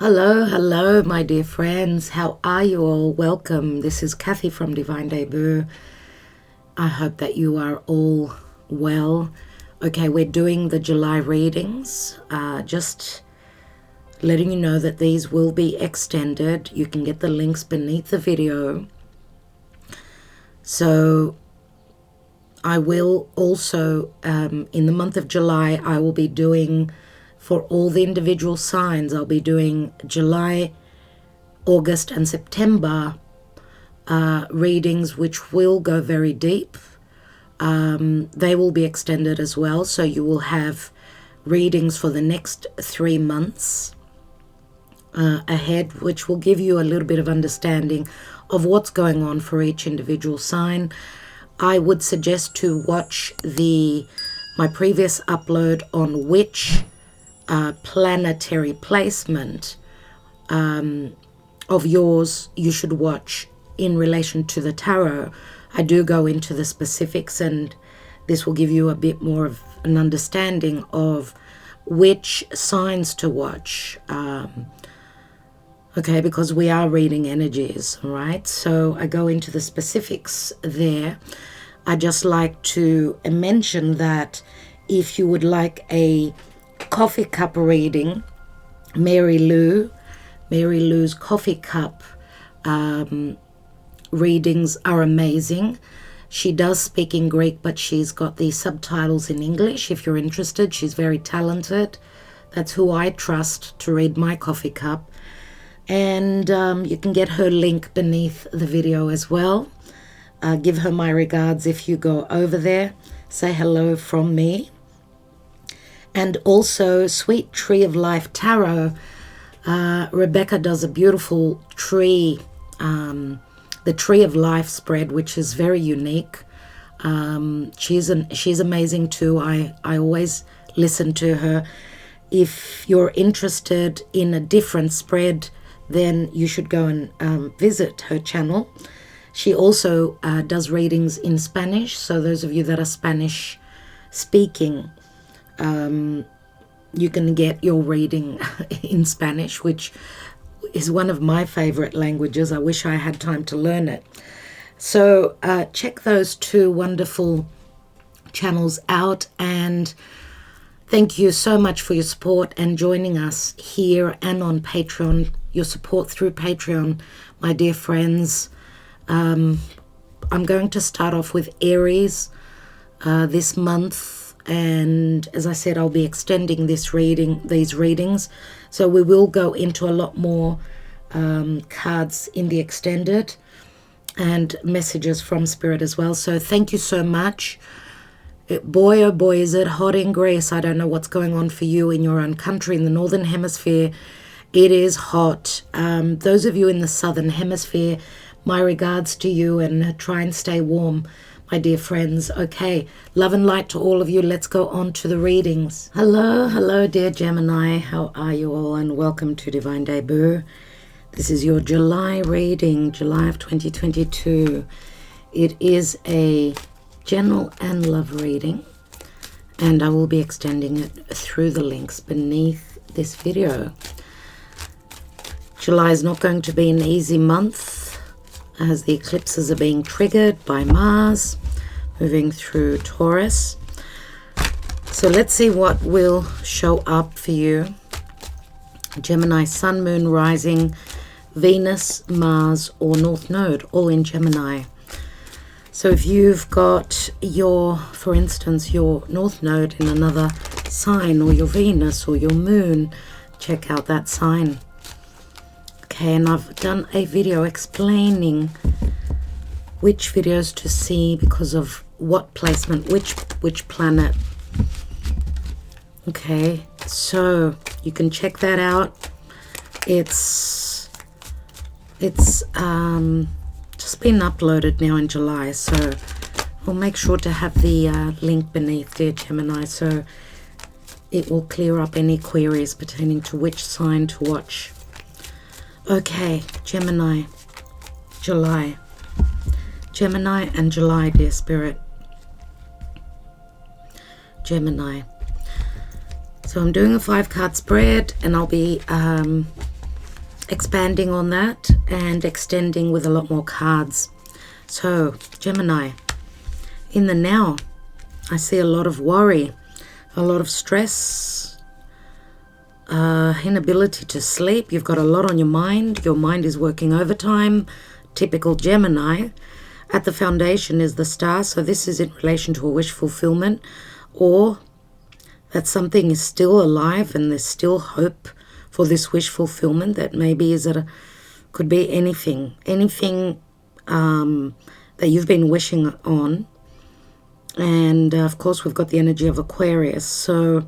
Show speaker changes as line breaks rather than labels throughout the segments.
Hello, my dear friends. How are you all? Welcome. This is Kathy from Divine Debut. I hope that you are all well. Okay, we're doing the July readings. Just letting you know that these will be extended. You can get the links beneath the video. So I will also, in the month of July, I will be doing, for all the individual signs, I'll be doing July, August, and September readings, which will go very deep. They will be extended as well, so you will have readings for the next 3 months ahead, which will give you a little bit of understanding of what's going on for each individual sign. I would suggest to watch my previous upload on which planetary placement of yours you should watch in relation to the tarot. I do go into the specifics, and this will give you a bit more of an understanding of which signs to watch. Okay, because we are reading energies, right? So I go into the specifics there. I just like to mention that if you would like a coffee cup reading, Maryloo's Coffee Cup readings are amazing. She does speak in Greek, but she's got the subtitles in English. If you're interested, she's very talented. That's who I trust to read my coffee cup. And you can get her link beneath the video as well. Give her my regards if you go over there. Say hello from me. And also Sweet Tree of Life Tarot. Rebecca does a beautiful tree, the Tree of Life spread, which is very unique. She's amazing too. I always listen to her. If you're interested in a different spread, then you should go and visit her channel. She also does readings in Spanish, so those of you that are Spanish speaking, you can get your reading in Spanish, which is one of my favorite languages. I wish I had time to learn it. So check those two wonderful channels out, and thank you so much for your support and joining us here and on Patreon. Your support through Patreon, my dear friends. I'm going to start off with Aries this month, and as I said, I'll be extending these readings, so we will go into a lot more cards in the extended and messages from Spirit as well. So thank you so much. Boy, oh boy, is it hot in Greece. I don't know what's going on for you in your own country, in the Northern Hemisphere. It is hot. Those of you in the Southern Hemisphere, my regards to you, and try and stay warm, my dear friends. Okay, love and light to all of you. Let's go on to the readings. Hello, dear Gemini. How are you all? And welcome to Divine Debut. This is your July reading, July of 2022. It is a general and love reading, and I will be extending it through the links beneath this video. July is not going to be an easy month, as the eclipses are being triggered by Mars, moving through Taurus. So let's see what will show up for you. Gemini, Sun, Moon, Rising, Venus, Mars, or North Node, all in Gemini. So if you've got for instance, your North Node in another sign, or your Venus or your Moon, check out that sign. Okay, and I've done a video explaining which videos to see because of what placement, which planet. Okay, so you can check that out. It's just been uploaded now in July, so I'll make sure to have the link beneath, dear Gemini, so it will clear up any queries pertaining to which sign to watch. Okay, Gemini, July. Gemini and July, dear Spirit. Gemini. So I'm doing a 5-card spread, and I'll be expanding on that and extending with a lot more cards. So, Gemini, in the now, I see a lot of worry, a lot of stress, inability to sleep. You've got a lot on your mind. Your mind is working overtime. Typical Gemini. At the foundation is the star, so this is in relation to a wish fulfillment, or that something is still alive and there's still hope for this wish fulfillment. That maybe could be anything that you've been wishing on. And of course we've got the energy of Aquarius, so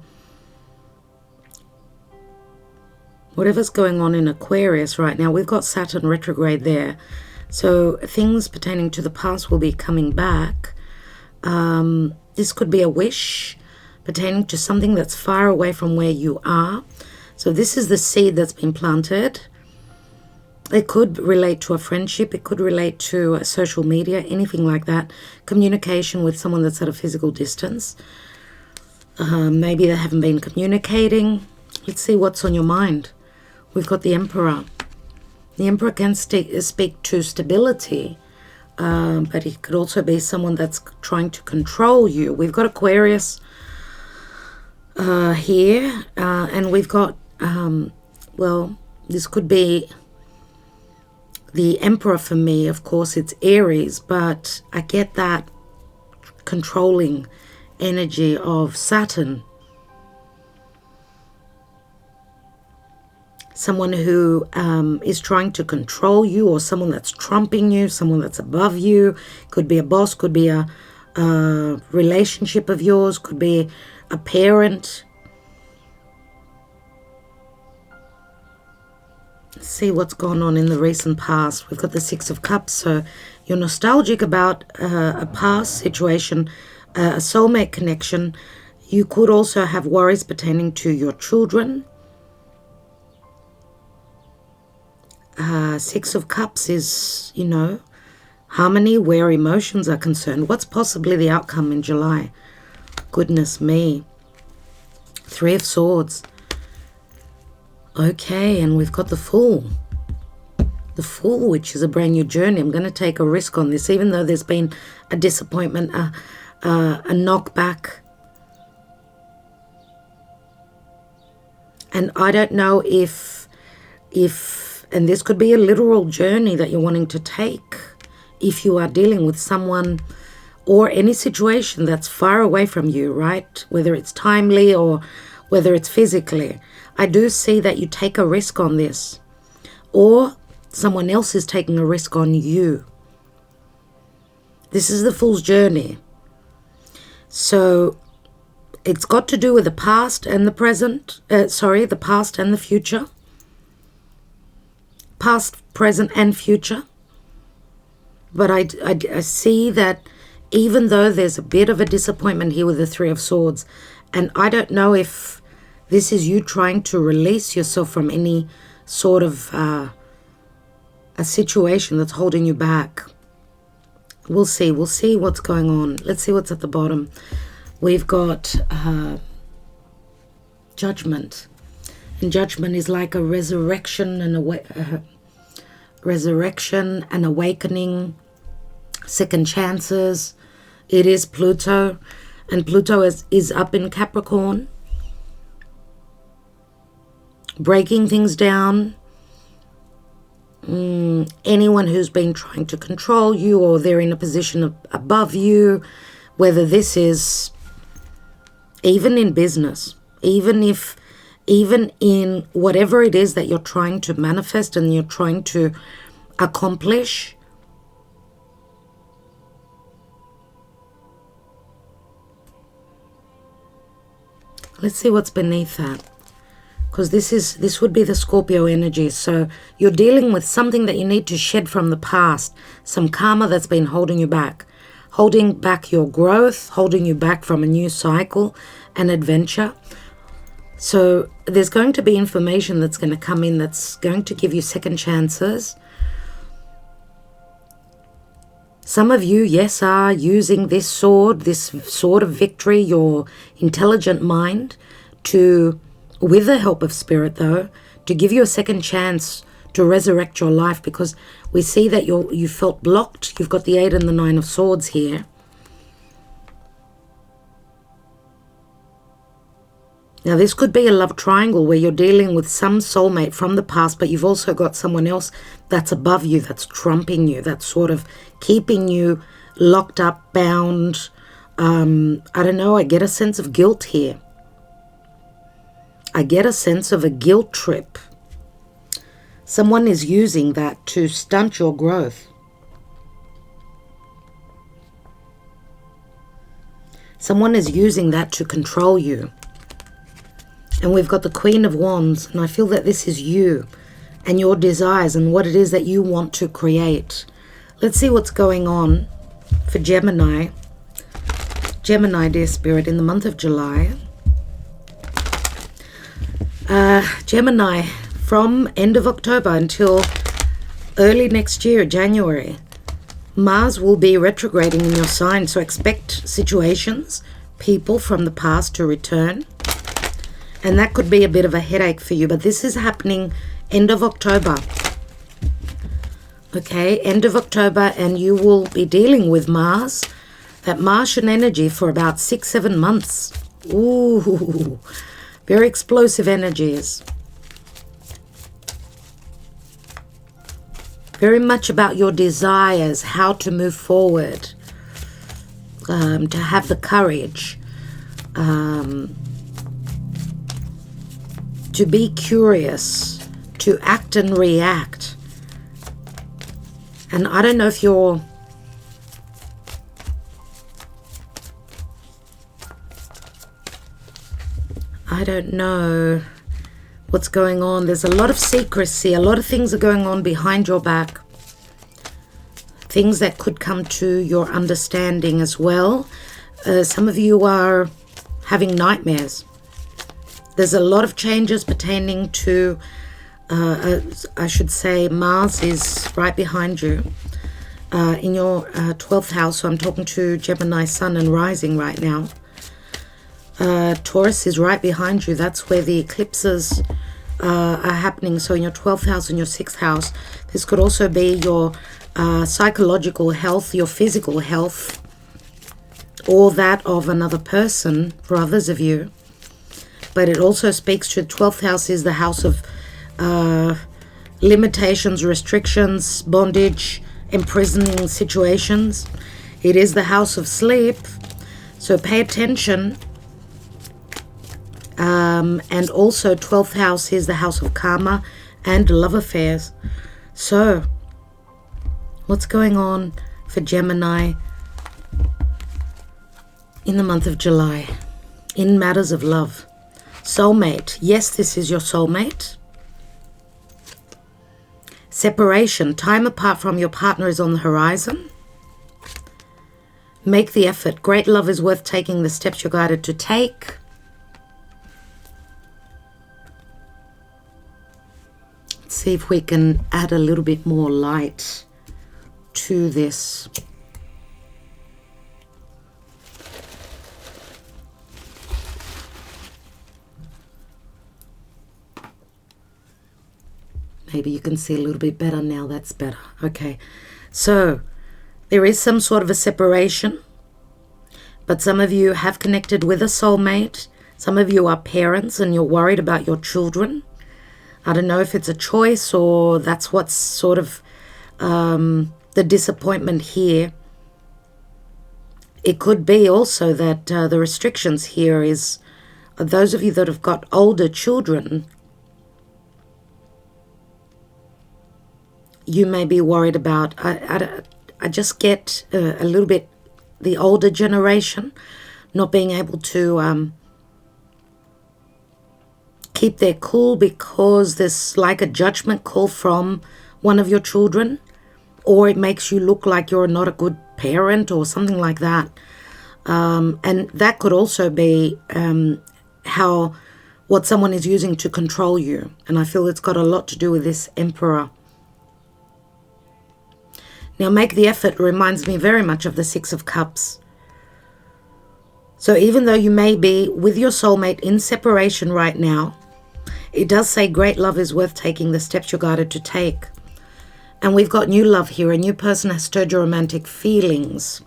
whatever's going on in Aquarius right now, we've got Saturn retrograde there. So things pertaining to the past will be coming back. This could be a wish pertaining to something that's far away from where you are. So this is the seed that's been planted. It could relate to a friendship. It could relate to a social media, anything like that. Communication with someone that's at a physical distance. Maybe they haven't been communicating. Let's see what's on your mind. We've got the Emperor. The Emperor can speak to stability, but it could also be someone that's trying to control you. We've got Aquarius here, and we've got, well, this could be the Emperor for me. Of course, it's Aries, but I get that controlling energy of Saturn. Someone who is trying to control you, or someone that's trumping you, someone that's above you. Could be a boss, could be a relationship of yours, could be a parent. Let's see what's gone on in the recent past. We've got the Six of Cups, so you're nostalgic about a past situation, a soulmate connection. You could also have worries pertaining to your children. Six of Cups is, harmony where emotions are concerned. What's possibly the outcome in July? Goodness me. Three of Swords. Okay, and we've got the Fool. The Fool, which is a brand new journey. I'm going to take a risk on this, even though there's been a disappointment, a knockback. And I don't know if and this could be a literal journey that you're wanting to take if you are dealing with someone or any situation that's far away from you, right? Whether it's timely or whether it's physically. I do see that you take a risk on this, or someone else is taking a risk on you. This is the Fool's journey. So it's got to do with the past and the present. The past and the future. Past, present, and future. But I see that even though there's a bit of a disappointment here with the Three of Swords, and I don't know if this is you trying to release yourself from any sort of a situation that's holding you back. We'll see what's going on. Let's see what's at the bottom. We've got Judgment. And Judgment is like a resurrection and awakening, second chances. It is Pluto, and Pluto is up in Capricorn, breaking things down. Anyone who's been trying to control you, or they're in a position above you, whether this is even in business, even in whatever it is that you're trying to manifest and you're trying to accomplish. Let's see what's beneath that, because this would be the Scorpio energy. So you're dealing with something that you need to shed from the past, some karma that's been holding you back, holding back your growth, holding you back from a new cycle and adventure. So there's going to be information that's going to come in that's going to give you second chances. Some of you, yes, are using this sword of victory, your intelligent mind, with the help of spirit though, to give you a second chance to resurrect your life, because we see that you felt blocked. You've got the 8 and the 9 of Swords here. Now, this could be a love triangle where you're dealing with some soulmate from the past, but you've also got someone else that's above you, that's trumping you, that's sort of keeping you locked up, bound. I don't know, I get a sense of guilt here. I get a sense of a guilt trip. Someone is using that to stunt your growth. Someone is using that to control you. And we've got the Queen of Wands, and I feel that this is you and your desires and what it is that you want to create. Let's see what's going on for Gemini. Gemini, dear Spirit, in the month of July. Gemini, from end of October until early next year, January, Mars will be retrograding in your sign. So expect situations, people from the past to return. And that could be a bit of a headache for you, but this is happening end of October. Okay, end of October, and you will be dealing with Mars, that Martian energy, for about 6-7 months. Ooh, very explosive energies. Very much about your desires, how to move forward, to have the courage, to be curious, to act and react. And I don't know if you're... I don't know what's going on. There's a lot of secrecy. A lot of things are going on behind your back. Things that could come to your understanding as well. Some of you are having nightmares. There's a lot of changes pertaining to, I should say, Mars is right behind you in your 12th house. So I'm talking to Gemini Sun and Rising right now. Taurus is right behind you. That's where the eclipses are happening. So in your 12th house and your 6th house, this could also be your psychological health, your physical health, or that of another person for others of you. But it also speaks to the 12th house is the house of limitations, restrictions, bondage, imprisoning situations. It is the house of sleep. So pay attention. And also 12th house is the house of karma and love affairs. So what's going on for Gemini in the month of July in matters of love? Soulmate. Yes, this is your soulmate. Separation. Time apart from your partner is on the horizon. Make the effort. Great love is worth taking the steps you're guided to take. Let's see if we can add a little bit more light to this. Maybe you can see a little bit better now. That's better. Okay. So there is some sort of a separation, but some of you have connected with a soulmate. Some of you are parents and you're worried about your children. I don't know if it's a choice or that's what's sort of the disappointment here. It could be also that the restrictions here is those of you that have got older children, you may be worried about. I just get a little bit the older generation not being able to keep their cool because there's like a judgment call from one of your children, or it makes you look like you're not a good parent or something like that. And that could also be what someone is using to control you. And I feel it's got a lot to do with this Emperor. Now, make the effort reminds me very much of the Six of Cups. So even though you may be with your soulmate in separation right now, It does say great love is worth taking the steps you're guided to take. And we've got new love here. A new person has stirred your romantic feelings.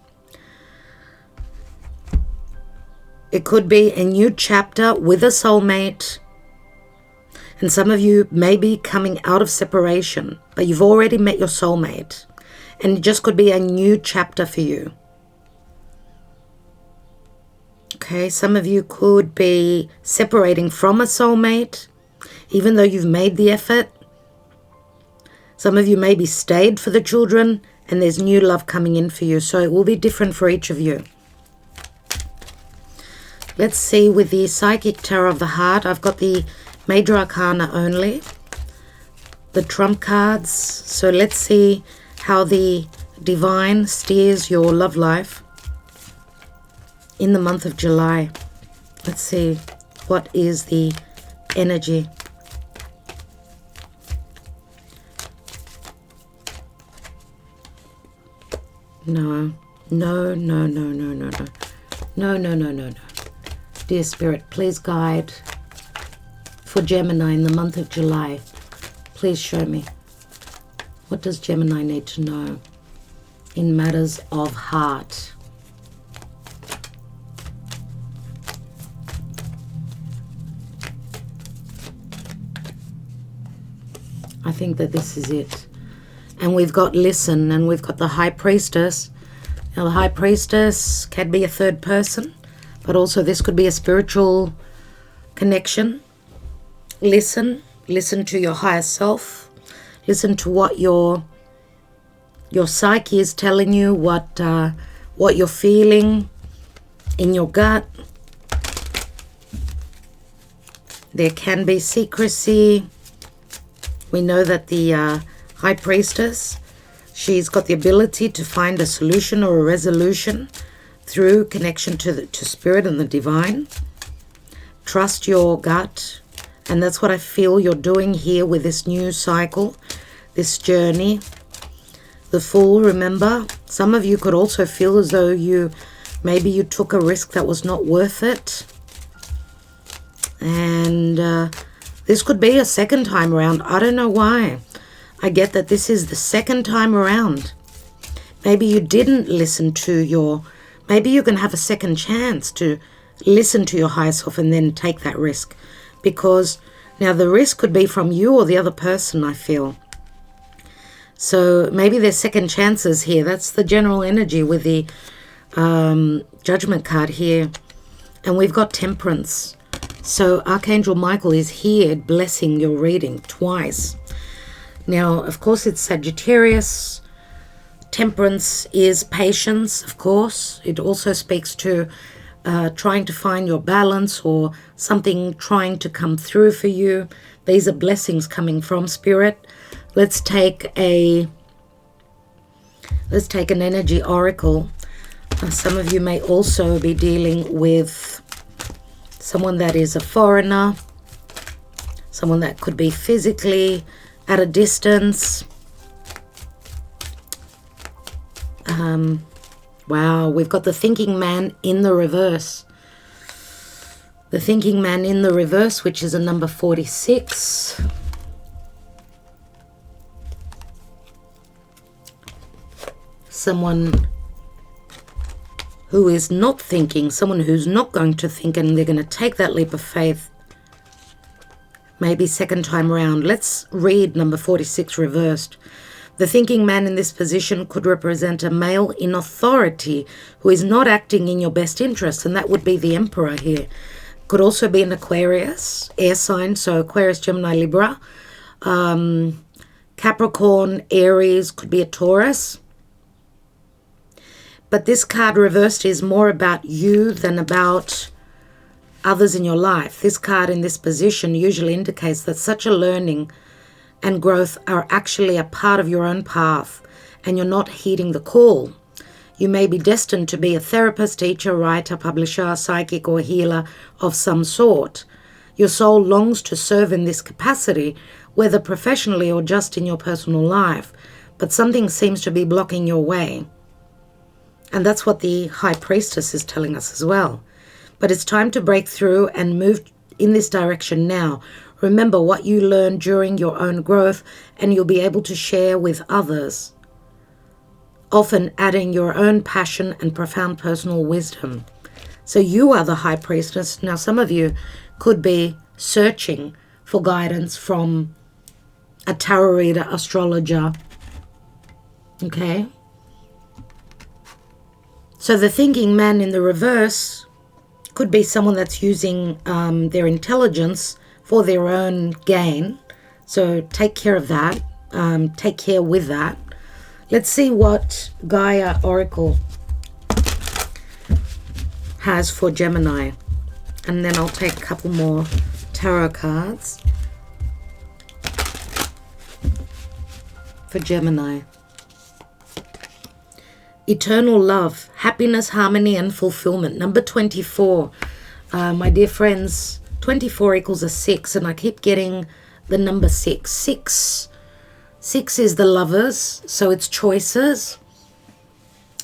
It could be a new chapter with a soulmate. And some of you may be coming out of separation, but you've already met your soulmate. And it just could be a new chapter for you. Okay, some of you could be separating from a soulmate, even though you've made the effort. Some of you maybe stayed for the children, and there's new love coming in for you. So it will be different for each of you. Let's see with the Psychic Tarot of the Heart. I've got the Major Arcana only, the Trump cards. So let's see how the Divine steers your love life in the month of July. Let's see, what is the energy? No. Dear Spirit, please guide for Gemini in the month of July. Please show me. What does Gemini need to know in matters of heart? I think that this is it. And we've got listen, and we've got the High Priestess. Now the High Priestess can be a third person, but also this could be a spiritual connection. Listen to your higher self. Listen to what your psyche is telling you, what you're feeling in your gut. There can be secrecy. We know that the High Priestess, she's got the ability to find a solution or a resolution through connection to Spirit and the Divine. Trust your gut. And that's what I feel you're doing here with this new cycle, this journey. The Fool, remember, some of you could also feel as though maybe you took a risk that was not worth it. And this could be a second time around. I don't know why. I get that this is the second time around. Maybe you didn't listen to maybe you can have a second chance to listen to your higher self and then take that risk. Because now the risk could be from you or the other person, I feel. So maybe there's second chances here. That's the general energy with the Judgment card here. And we've got Temperance. So Archangel Michael is here blessing your reading twice. Now, of course, it's Sagittarius. Temperance is patience, of course. It also speaks to trying to find your balance or something trying to come through for you. These are blessings coming from Spirit. Let's take an energy oracle. Some of you may also be dealing with someone that is a foreigner, someone that could be physically at a distance. Wow, we've got the Thinking Man in the reverse. The Thinking Man in the reverse, which is a number 46. Someone who is not thinking, someone who's not going to think, and they're going to take that leap of faith. Maybe second time around. Let's read number 46 reversed. The Thinking Man in this position could represent a male in authority who is not acting in your best interest, and that would be the Emperor here. Could also be an Aquarius, air sign, so Aquarius, Gemini, Libra. Capricorn, Aries, could be a Taurus. But this card reversed is more about you than about others in your life. This card in this position usually indicates that such a learning and growth are actually a part of your own path, and you're not heeding the call. You may be destined to be a therapist, teacher, writer, publisher, psychic, or healer of some sort. Your soul longs to serve in this capacity, whether professionally or just in your personal life, but something seems to be blocking your way. And that's what the High Priestess is telling us as well. But it's time to break through and move in this direction now. Remember what you learn during your own growth, and you'll be able to share with others, often adding your own passion and profound personal wisdom. So you are the high priestess. Now, some of you could be searching for guidance from a tarot reader, astrologer. Okay? So the thinking man in the reverse could be someone that's using their intelligence for their own gain. So take care of that. Take care with that. Let's see what Gaia Oracle has for Gemini. And then I'll take a couple more tarot cards for Gemini. Eternal love, happiness, harmony, and fulfillment. Number 24. My dear friends, 24 equals a 6, and I keep getting the number 6. 6 is the lovers, so it's choices.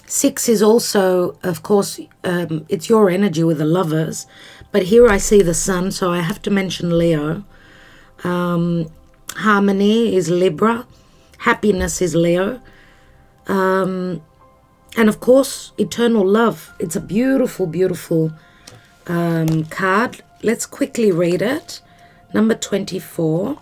6 is also, of course, it's your energy with the lovers. But here I see the sun, so I have to mention Leo. Harmony is Libra. Happiness is Leo. And of course, eternal love. It's a beautiful, beautiful card. Let's quickly read it. Number 24.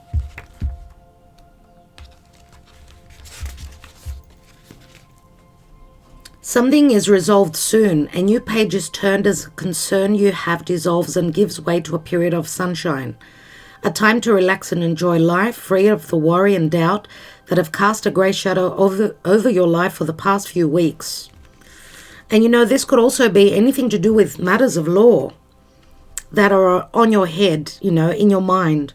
Something is resolved soon. A new page is turned as a concern you have dissolves and gives way to a period of sunshine. A time to relax and enjoy life, free of the worry and doubt that have cast a grey shadow over your life for the past few weeks. And you know, this could also be anything to do with matters of law that are on your head, you know, in your mind.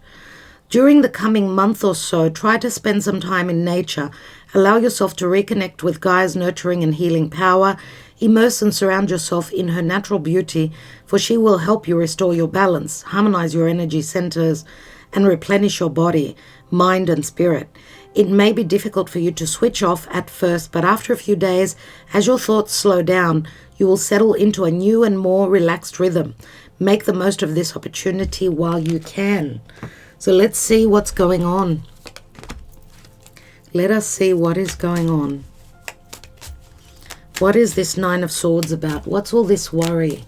During the coming month or so, try to spend some time in nature. Allow yourself to reconnect with Gaia's nurturing and healing power. Immerse and surround yourself in her natural beauty, for she will help you restore your balance, harmonize your energy centers, and replenish your body, mind, and spirit. It may be difficult for you to switch off at first, but after a few days, as your thoughts slow down, you will settle into a new and more relaxed rhythm. Make the most of this opportunity while you can. So let's see what's going on. Let us see what is going on. What is this Nine of Swords about? What's all this worry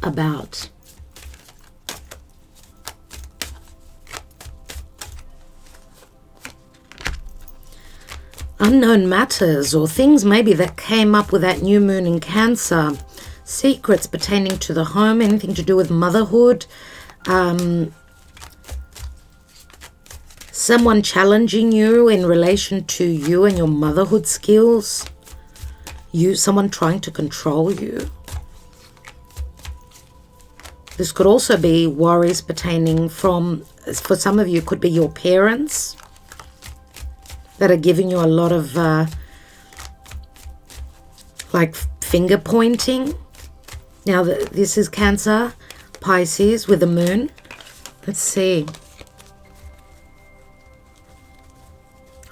about? Unknown matters, or things maybe that came up with that new moon in Cancer. Secrets pertaining to the home, anything to do with motherhood. Someone challenging you in relation to you and your motherhood skills. Someone trying to control you. This could also be worries pertaining for some of you, could be your parents that are giving you a lot of like finger pointing. Now this is Cancer, Pisces with the moon. Let's see.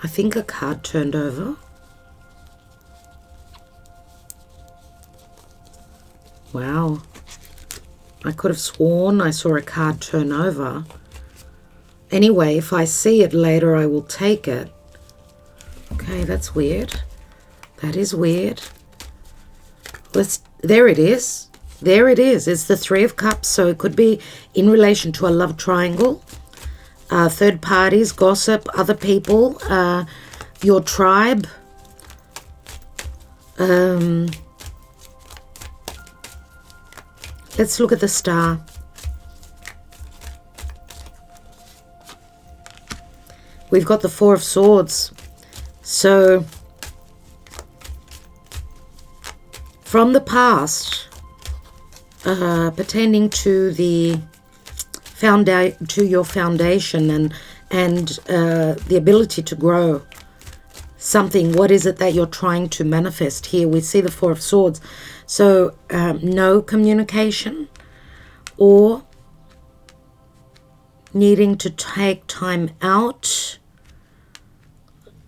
I think a card turned over. Wow. I could have sworn I saw a card turn over. Anyway, if I see it later, I will take it. Okay, that's weird. That is weird. There it is. There it is. It's the Three of Cups, so it could be in relation to a love triangle. Third parties, gossip, other people, your tribe. Let's look at the star. We've got the Four of Swords. So, from the past, pertaining to your foundation and the ability to grow something, what is it that you're trying to manifest? Here we see the Four of Swords. So, no communication, or needing to take time out.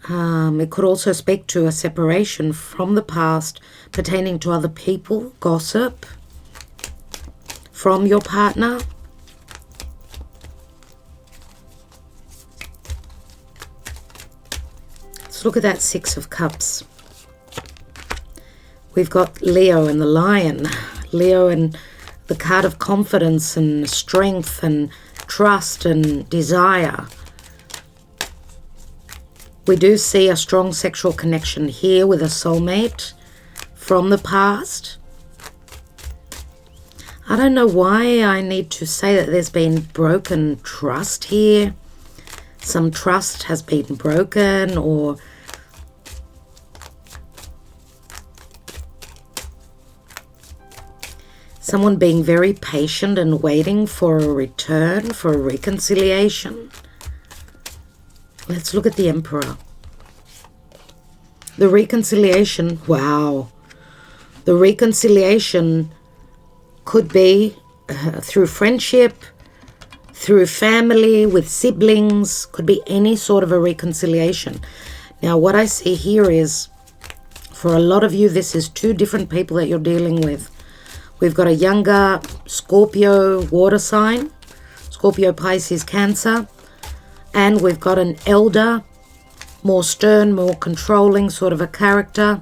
It could also speak to a separation from the past pertaining to other people, gossip from your partner. let's look at that Six of Cups. We've got Leo and the Lion. Leo and the card of confidence and strength and trust and desire. We do see a strong sexual connection here with a soulmate from the past. I don't know why I need to say that there's been broken trust here. Some trust has been broken, or someone being very patient and waiting for a return, for a reconciliation. Let's look at the Emperor. The reconciliation, wow. The reconciliation could be through friendship, through family, with siblings, could be any sort of a reconciliation. Now, what I see here is, for a lot of you, this is two different people that you're dealing with. We've got a younger Scorpio water sign, Scorpio, Pisces, Cancer, and we've got an elder, more stern, more controlling sort of a character.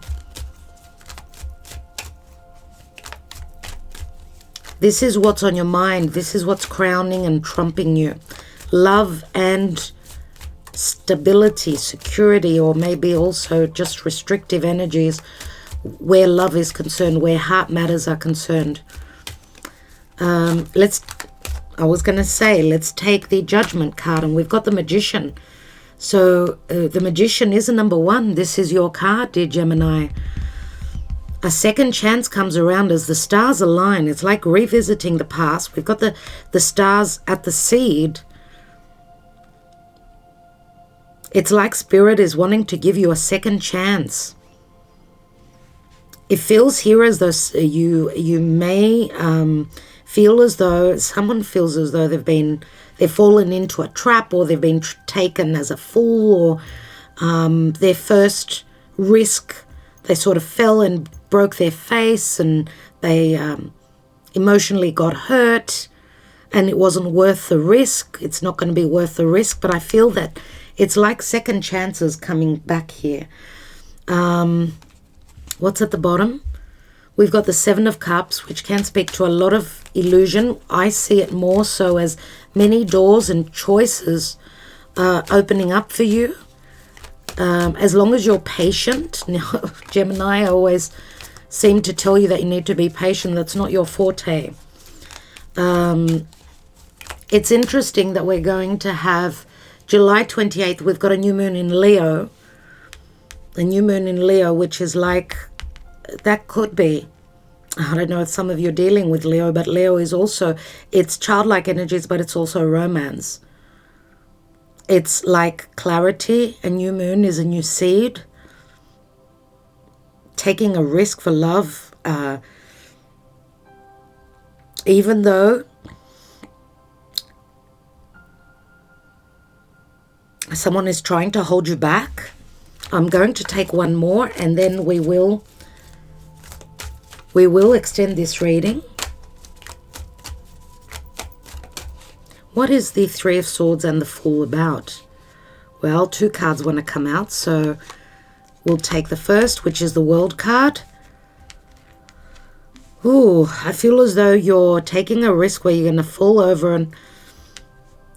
This is what's on your mind. This is what's crowning and trumping you. Love and stability, security, or maybe also just restrictive energies where love is concerned, where heart matters are concerned. Let's take the Judgment card, and we've got the Magician. So the Magician is a number one. This is your card, dear Gemini. A second chance comes around as the stars align. It's like revisiting the past. We've got the stars at the seed. It's like Spirit is wanting to give you a second chance. It feels here as though you may feel as though someone feels as though they've fallen into a trap, or they've been taken as a fool, or their first risk, they sort of fell and broke their face, and they emotionally got hurt, and it wasn't worth the risk. It's not going to be worth the risk, but I feel that it's like second chances coming back here. What's at the bottom? We've got the Seven of Cups, which can speak to a lot of illusion. I see it more so as many doors and choices opening up for you. As long as you're patient. Now, Gemini, I always seem to tell you that you need to be patient. That's not your forte. It's interesting that we're going to have July 28th. We've got a new moon in Leo. A new moon in Leo, which is like, that could be, I don't know if some of you are dealing with Leo, but Leo is also, it's childlike energies, but it's also romance. It's like clarity. A new moon is a new seed. Taking a risk for love. Even though someone is trying to hold you back. I'm going to take one more, and then we will extend this reading. What is the Three of Swords and the Fool about? Well, two cards want to come out, so we'll take the first, which is the World card. Ooh, I feel as though you're taking a risk where you're going to fall over,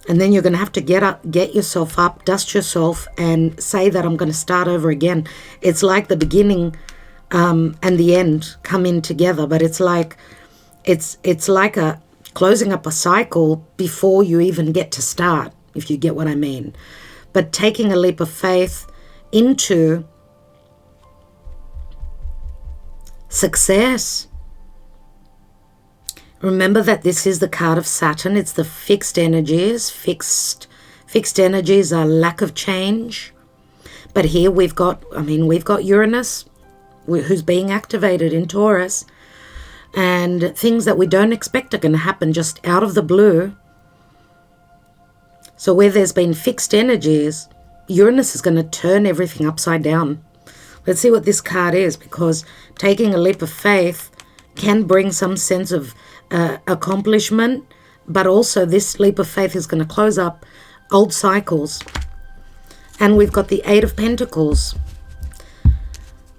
and then you're going to have to get up, get yourself up, dust yourself, and say that I'm going to start over again. It's like the beginning and the end come in together, but it's like a closing up a cycle before you even get to start, if you get what I mean. But taking a leap of faith into success. Remember that this is the card of Saturn. It's the fixed energies. Fixed energies are lack of change. But here we've got Uranus, who's being activated in Taurus. And things that we don't expect are going to happen just out of the blue. So where there's been fixed energies, Uranus is going to turn everything upside down. Let's see what this card is, because taking a leap of faith can bring some sense of accomplishment, but also this leap of faith is going to close up old cycles. And we've got the Eight of Pentacles.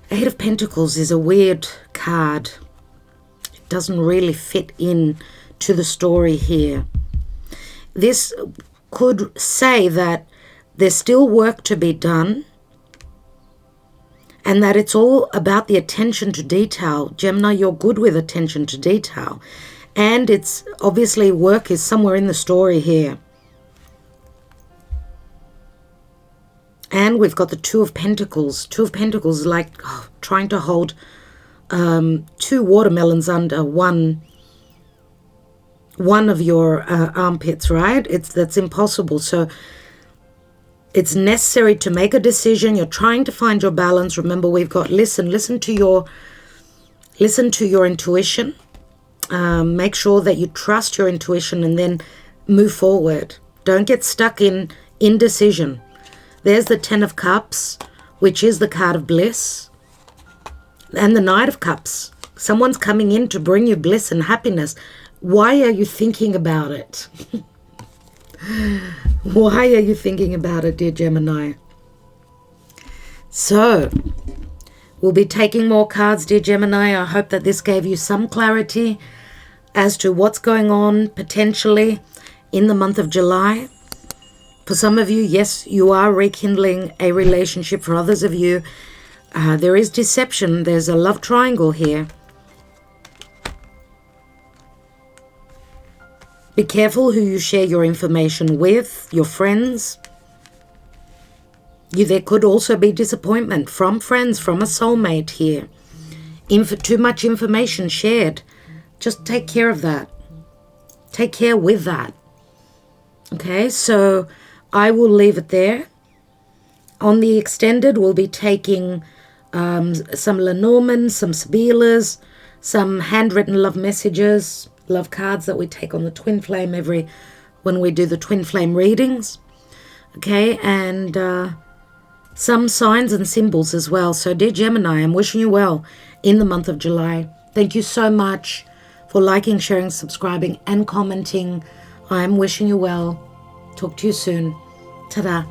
Eight of Pentacles is a weird card. It doesn't really fit in to the story here. This could say that there's still work to be done, and that it's all about the attention to detail. Gemini, you're good with attention to detail. And it's obviously work is somewhere in the story here. And we've got the Two of Pentacles. Two of Pentacles is like trying to hold two watermelons under one of your armpits, right? That's impossible. So it's necessary to make a decision. You're trying to find your balance. Remember, we've got listen to your intuition. Make sure that you trust your intuition and then move forward. Don't get stuck in indecision. There's the Ten of Cups, which is the card of bliss. And the Knight of Cups. Someone's coming in to bring you bliss and happiness. Why are you thinking about it? Why are you thinking about it, dear Gemini? So, we'll be taking more cards, dear Gemini. I hope that this gave you some clarity as to what's going on potentially in the month of July. For some of you, yes, you are rekindling a relationship. For others of you, there is deception. There's a love triangle here. Be careful who you share your information with, your friends. There could also be disappointment from friends, from a soulmate here. Too much information shared. Just take care of that. Take care with that. Okay, so I will leave it there. On the extended, we'll be taking some Lenormand, some Sibyllers, some handwritten love messages, love cards that we take on the twin flame when we do the twin flame readings. Okay, and some signs and symbols as well. So dear Gemini, I'm wishing you well in the month of July. Thank you so much for liking, sharing, subscribing and commenting. I'm wishing you well. Talk to you soon. Ta-da.